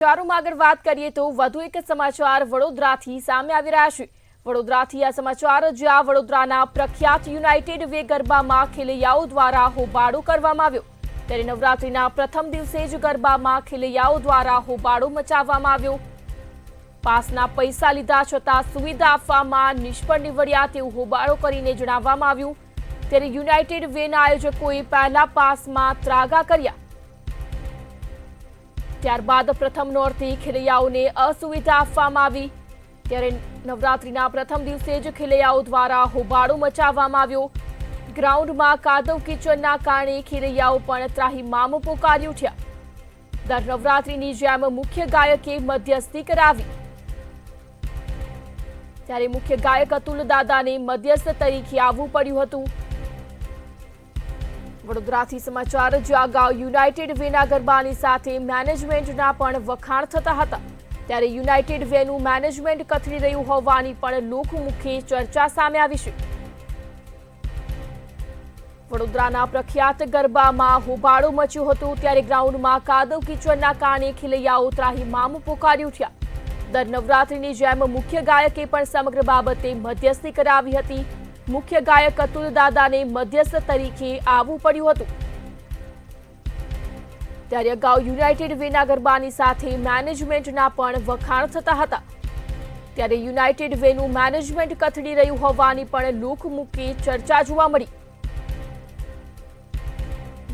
સમાચારોમાં આગળ વાત કરીએ તો વધુ એક સમાચાર વડોદરાથી સામે આવી રહ્યા છે। વડોદરાથી આ સમાચાર જ્યાં વડોદરાના પ્રખ્યાત યુનાઇટેડ વે ગરબામાં ખેલૈયાઓ દ્વારા હોબાળો કરવામાં આવ્યો। ત્યારે નવરાત્રીના પ્રથમ દિવસે જ ગરબામાં ખેલૈયાઓ દ્વારા હોબાળો મચાવવામાં આવ્યો। પાસના પૈસા લીધા છતાં સુવિધા આપવામાં નિષ્ફળ નીવડ્યા તેવું હોબાળો કરીને જણાવવામાં આવ્યું। ત્યારે યુનાઇટેડ વેના આયોજકોએ પહેલા પાસમાં ત્રાગા કર્યા। ત્યારબાદ પ્રથમ નોરથી ખેલૈયાઓને અસુવિધા આપવામાં આવી। ત્યારે નવરાત્રીના પ્રથમ દિવસે જ ખેલૈયાઓ દ્વારા હોબાળો મચાવવામાં આવ્યો। ગ્રાઉન્ડમાં કાદવ કિચડના કારણે ખેલૈયાઓ પણ ત્રાહિમામ પોકારી ઉઠ્યા। દર નવરાત્રીની જેમ મુખ્ય ગાયકે મધ્યસ્થી કરાવી। ત્યારે મુખ્ય ગાયક અતુલ દાદાને મધ્યસ્થ તરીકે આવવું પડ્યું હતું। વડોદરાથી સમાચાર જ્યાં અગાઉ યુનાઇટેડ વેના ગરબાની સાથે મેનેજમેન્ટના પણ વખાણ થતા હતા। ત્યારે યુનાઇટેડ વેનું મેનેજમેન્ટ કથળી રહ્યું હોવાની પણ લોકમુખે ચર્ચા સામે આવી છે। વડોદરાના પ્રખ્યાત ગરબામાં હોબાળો મચ્યો હતો। ત્યારે ગ્રાઉન્ડમાં કાદવ કિચડના કારણે ખેલૈયાઓ ત્રાહિમામ પોકારી ઉઠ્યા। દર નવરાત્રીની જેમ મુખ્ય ગાયકે પણ સમગ્ર બાબતે મધ્યસ્થી કરાવી હતી। મુખ્ય ગાયક અતુલ દાદાને મધ્યસ્થ તરીકે આવવું પડ્યું હતું। ત્યારે અગાઉ યુનાઇટેડ વેના ગરબાની સાથે મેનેજમેન્ટના પણ વખાણ થતા હતા। ત્યારે યુનાઇટેડ વેનું મેનેજમેન્ટ કથળી રહ્યું હોવાની પણ લોકમુખે ચર્ચા જોવા મળી।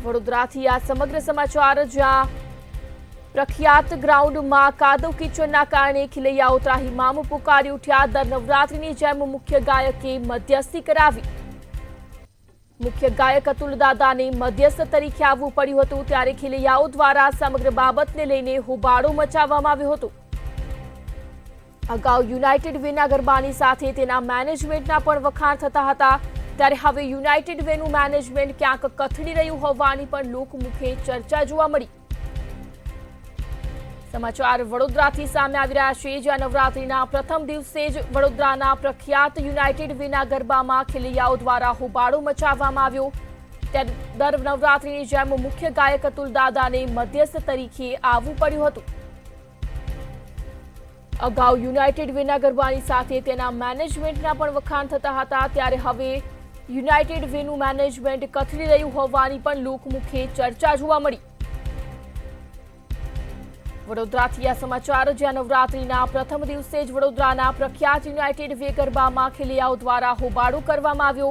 વડોદરાથી આ સમગ્ર સમાચાર જ્યાં પ્રખ્યાત ગ્રાઉન્ડમાં કાદવ કિચડના કારણે ખેલૈયાઓ ત્રાહિમામ પોકારી ઉઠ્યા। દર નવરાત્રીની જેમ મુખ્ય ગાયકે મધ્યસ્થી કરાવી। મુખ્ય ગાયક અતુલ દાદાને મધ્યસ્થ તરીકે આવવું પડ્યું હતું। ત્યારે ખેલૈયાઓ દ્વારા સમગ્ર બાબતને લઈને હોબાળો મચાવવામાં આવ્યો હતો। અગાઉ યુનાઇટેડ વેના ગરબાની સાથે તેના મેનેજમેન્ટના પણ વખાણ થતા હતા। ત્યારે હવે યુનાઇટેડ વેનું મેનેજમેન્ટ ક્યાંક કથળી રહ્યું હોવાની પણ લોકમુખે ચર્ચા જોવા મળી। સમાચાર વડોદરાથી સામે આવી રહ્યા છે જ્યાં નવરાત્રીના પ્રથમ દિવસે જ વડોદરાના પ્રખ્યાત યુનાઇટેડ વેના ગરબામાં ખેલૈયાઓ દ્વારા હોબાળો મચાવવામાં આવ્યો। ત્યારે દર નવરાત્રીની જેમ મુખ્ય ગાયક અતુલ દાદાને મધ્યસ્થ તરીકે આવવું પડ્યું હતું। અગાઉ યુનાઇટેડ વેના ગરબાની સાથે તેના મેનેજમેન્ટના પણ વખાણ થતા હતા। ત્યારે હવે યુનાઇટેડ વેનું મેનેજમેન્ટ કથળી રહ્યું હોવાની પણ લોકમુખે ચર્ચા જોવા મળી। વડોદરાથી આ સમાચાર જ્યાં નવરાત્રીના પ્રથમ દિવસે જ વડોદરાના પ્રખ્યાત યુનાઇટેડ વે ગરબામાં ખેલૈયાઓ દ્વારા હોબાળો કરવામાં આવ્યો।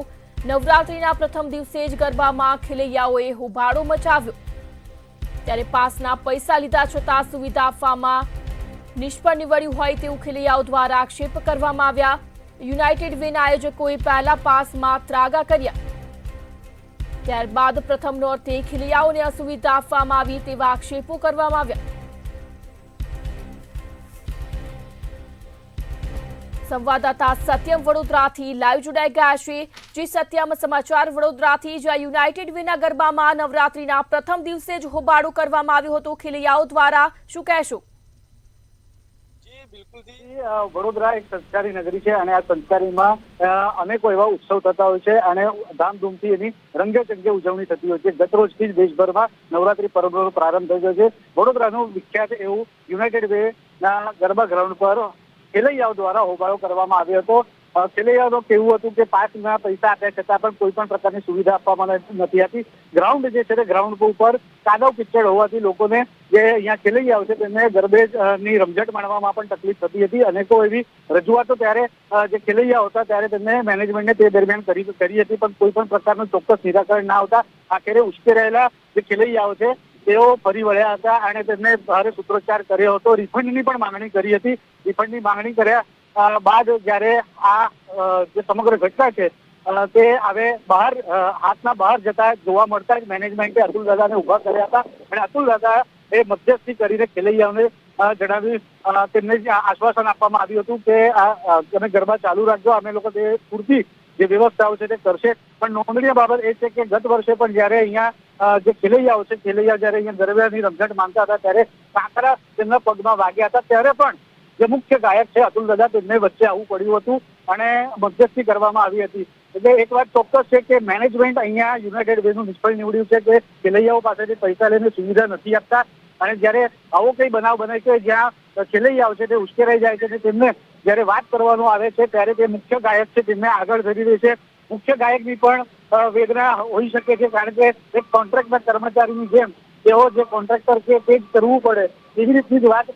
નવરાત્રીના પ્રથમ દિવસે જ ગરબામાં ખેલૈયાઓએ હોબાળો મચાવ્યો। ત્યારે પાસના પૈસા લીધા છતાં સુવિધા આપવામાં નિષ્ફળ નીવડ્યું હોય તેવું ખેલૈયાઓ દ્વારા આક્ષેપ કરવામાં આવ્યા। યુનાઇટેડ વેના આયોજકોએ પહેલા પાસમાં ત્રાગા કર્યા। ત્યારબાદ પ્રથમ નોરતે ખેલૈયાઓને અસુવિધા આપવામાં આવી તેવા આક્ષેપો કરવામાં આવ્યા। સંવાદદાતા સત્યમ વડોદરાથી લાઈવ જોડાઈ ગયા છે। જી સત્યમ, સમાચાર વડોદરાથી જ્યાં યુનાઇટેડ વેના ગરબામાં નવરાત્રીના પ્રથમ દિવસે જ હોબાળો કરવામાં આવ્યો હતો ખેલૈયાઓ દ્વારા, શું કહેશો? વડોદરા એક સંસ્કારી નગરી છે અને આ સંસ્કારીમાં અનેકો એવા ઉત્સવ થતા હોય છે અને ધામધૂમથી એની રંગેચંગે ઉજવણી થતી હોય છે। ગત રોજથી જ દેશભરમાં નવરાત્રી પર્વનો પ્રારંભ થઈ ગયો છે। વડોદરાનું વિખ્યાત એવું યુનાઇટેડ વે ના ગરબા ગ્રાઉન્ડ પર ખેલૈયાઓ દ્વારા હોબાળો કરવામાં આવ્યો હતો। ખેલૈયાઓનું કહેવું હતું કે પાસના પૈસા આપ્યા છતાં પણ કોઈ પણ પ્રકારની સુવિધા આપવામાં નથી આવી। ગ્રાઉન્ડ જે છે તે ગ્રાઉન્ડ ઉપર કાદવ કિચડ હોવાથી લોકોને જે અહીંયા ખેલૈયાઓ છે તેમને ગરબેની રમઝટ માણવામાં પણ તકલીફ થતી હતી। અનેકો એવી રજૂઆતો ત્યારે જે ખેલૈયાઓ હતા ત્યારે તેમને મેનેજમેન્ટને તે દરમિયાન કરી હતી, પણ કોઈ પણ પ્રકારનું ચોક્કસ નિરાકરણ ના આવતા આખરે ઉશ્કેરાયેલા જે ખેલૈયાઓ છે તેઓ ફરી વળ્યા હતા અને તેમને ભારે સૂત્રોચ્ચાર કર્યો હતો। રિફંડની પણ માંગણી કરી હતી। રિફંડની માંગણી કર્યા બાદ જ્યારે આ જે સમગ્ર ઘટના છે તે હવે હાથના બહાર જતા જોવા મળતા જ મેનેજમેન્ટે અતુલ દાદાને ઉભા કર્યા હતા અને અતુલ દાદા એ મધ્યસ્થી કરીને ખેલૈયાઓને જણાવ્યું, તેમને આશ્વાસન આપવામાં આવ્યું હતું કે તમે ગરબા ચાલુ રાખજો, અમે લોકો તે પૂરતી જે વ્યવસ્થાઓ છે તે કરશે। પણ નોંધનીય બાબત એ છે કે ગત વર્ષે પણ જયારે અહીંયા જે ખેલૈયાઓ છે ખેલૈયા જયારે અહીંયા ગરબાની રમઝટ માનતા હતા ત્યારે કાંકરા તેમના પગમાં વાગ્યા હતા। ત્યારે પણ જે મુખ્ય ગાયક છે અતુલ દાદા તેમને વચ્ચે આવવું પડ્યું હતું અને મધ્યસ્થી કરવામાં આવી હતી। એટલે એક વાત ચોક્કસ છે કે મેનેજમેન્ટ અહીંયા યુનાઇટેડ વેનું નિષ્ફળ નીવડ્યું છે કે ખેલૈયાઓ પાસેથી પૈસા લઈને સુવિધા નથી આપતા। અને જ્યારે આવો કઈ બનાવ બને છે જ્યાં ખેલૈયાઓ છે તે ઉશ્કેરાઈ જાય છે અને તેમને જ્યારે વાત કરવાનું આવે છે ત્યારે તે મુખ્ય ગાયક છે તેમને આગળ ધરી દે છે. મુખ્ય ગાયકની પણ વેદના હોઈ શકે છે, કારણ કે એક કોન્ટ્રાક્ટના કર્મચારીની જેમ તેઓ જે કોન્ટ્રાક્ટર છે તે જ કરવું પડે, એવી રીતની જ વાત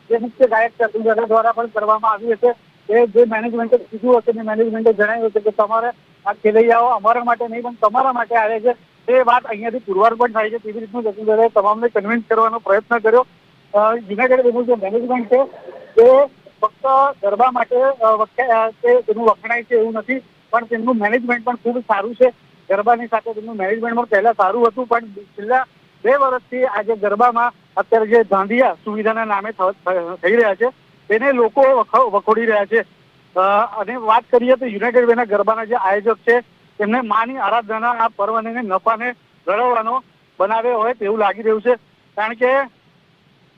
જે મુખ્ય ગાયક છે અતુલ દાદા દ્વારા પણ કરવામાં આવી હશે. એ જે મેનેજમેન્ટે કીધું હશે, મેનેજમેન્ટે જણાવ્યું છે કે તમારે આ ખેલૈયાઓ અમારા માટે નહીં પણ તમારા માટે આવે છે, તે વાત અહીંયાથી પુરવાર પણ થાય છે. તેવી રીતનું અતુલ દાદાએ તમામને કન્વિન્સ કરવાનો પ્રયત્ન કર્યો. યુનાઇટેડ વેનું જે મેનેજમેન્ટ છે તે ફક્ત ગરબા માટે તેનું વખણાય છે એવું નથી, પણ તેમનું મેનેજમેન્ટ પણ ખૂબ સારું છે. ગરબાની સાથે તેમનું મેનેજમેન્ટ પણ પહેલા સારું હતું, પણ છેલ્લા 2 વર્ષથી આજે ગરબામાં અત્યારે જે દાંડિયા સુવિધાના નામે થઈ રહ્યા છે તેને લોકો વખોડી રહ્યા છે. અને વાત કરીએ તો યુનાઇટેડ વેના ગરબાના જે આયોજક છે તેમને માની આરાધના આ પર્વને નફાને ગળવવાનો બનાવ્યો હોય તેવું લાગી રહ્યું છે, કારણ કે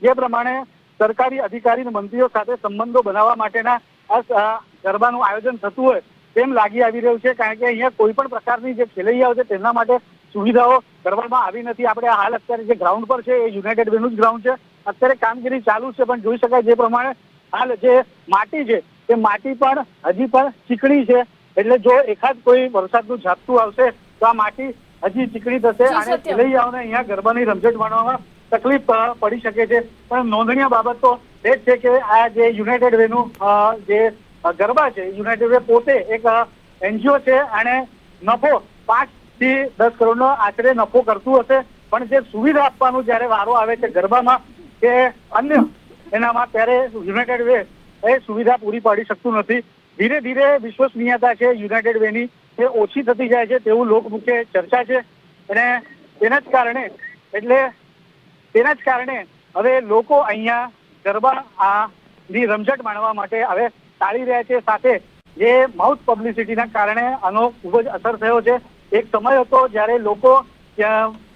જે પ્રમાણે સરકારી અધિકારી અને મંત્રીઓ સાથે સંબંધો બનાવવા માટેના આ ગરબાનું આયોજન થતું હોય તેમ લાગી આવી રહ્યું છે. કારણ કે અહીંયા કોઈ પણ પ્રકારની જે ખેલૈયાઓ છે તેમના માટે સુવિધાઓ કરવામાં આવી નથી. આપણે હાલ અત્યારે જે ગ્રાઉન્ડ પર છે એ યુનાઇટેડ વેનું જ ગ્રાઉન્ડ છે. અત્યારે કામગીરી ચાલુ છે, પણ જોઈ શકાય જે પ્રમાણે હાલ જે માટી છે તે માટી પણ હજી પણ ચીકણી છે, એટલે જો એકાદ કોઈ વરસાદનું ઝાપટું આવશે તો આ માટી હજી ચીકણી થશે અને ખેલૈયાઓને અહીંયા ગરબાની રમઝટ માણવામાં તકલીફ પડી શકે છે. પણ નોંધનીય બાબત તો એ જ છે કે આ જે યુનાઇટેડ વેનું જે ગરબા છે, યુનાઇટેડ વે પોતે એક એનજીઓ છે અને નફો 5 થી 10 કરોડનો આશરે નફો કરતું હશે, પણ જે સુવિધા આપવાનું જ્યારે વારો આવે છે ગરબામાં કે અન્ય એનામાં, ત્યારે યુનાઇટેડ વે એ સુવિધા પૂરી પાડી શકતું નથી. ધીરે ધીરે વિશ્વસનીયતા છે યુનાઇટેડ વેની એ ઓછી થતી જાય છે તેવું લોકમુખે ચર્ચા છે, અને તેના જ કારણે હવે લોકો અહીંયા ગરબા ની રમઝટ માણવા માટે હવે ટાળી રહ્યા છે. સાથે જે માઉથ પબ્લિસિટીના કારણે આનો ખૂબ જ અસર થયો છે. એક સમય હતો જ્યારે લોકો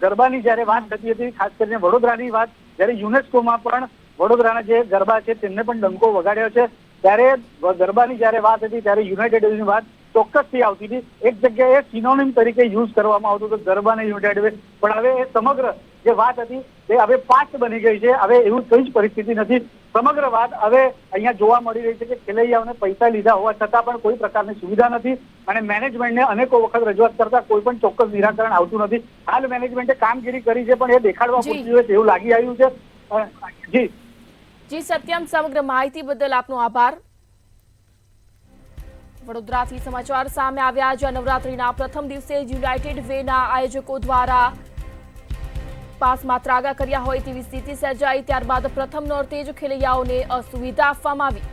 ગરબાની જ્યારે વાત થતી હતી, ખાસ કરીને વડોદરાની વાત, જ્યારે યુનેસ્કોમાં પણ વડોદરાના જે ગરબા છે તેમને પણ ડંકો વગાડ્યો છે, ત્યારે ગરબાની જ્યારે વાત હતી ત્યારે યુનાઇટેડ વેની વાત ચોક્કસથી આવતી હતી. એક જગ્યાએ સિનોનિમ તરીકે યુઝ કરવામાં આવતું હતું ગરબા અને યુનાઇટેડ વે, પણ હવે એ સમગ્ર જે વાત હતી તે હવે પાસ્ટ બની ગઈ છે. હવે એવું કઈ જ પરિસ્થિતિ નથી. સમગ્ર વાત હવે અહીંયા જોવા મળી રહી છે કે ખેલૈયાઓને પૈસા લીધા હોવા છતાં પણ કોઈ પ્રકારની સુવિધા નથી, અને મેનેજમેન્ટને અનેકો વખત રજૂઆત કરતા કોઈ પણ ચોક્કસ નિરાકરણ આવતું નથી. હાલ મેનેજમેન્ટે કામગીરી કરી છે, પણ એ દેખાડવા પૂરતી હોય તેવું લાગી આવ્યું છે. જી સત્યમ, સમગ્ર માહિતી બદલ આપનો આભાર. વડોદરાથી સમાચાર સામે આવ્યા, જ્યાં નવરાત્રીના પ્રથમ દિવસે યુનાઇટેડ વેના આયોજકો દ્વારા પાસમાં ત્રાગા કર્યા હોય તેવી સ્થિતિ સર્જાઈ. ત્યારબાદ પ્રથમ નોરતે જ ખેલૈયાઓને અસુવિધા આપવામાં આવી.